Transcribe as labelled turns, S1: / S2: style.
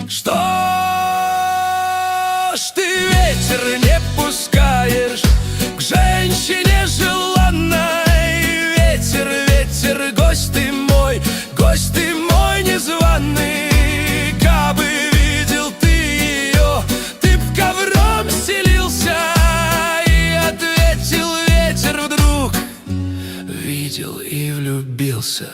S1: Что ж ты ветер не пускаешь к женщине желанной? Ветер, ветер, гость ты мой незваный. Кабы видел ты ее, ты б ковром стелился. И ответил ветер вдруг: видел и влюбился.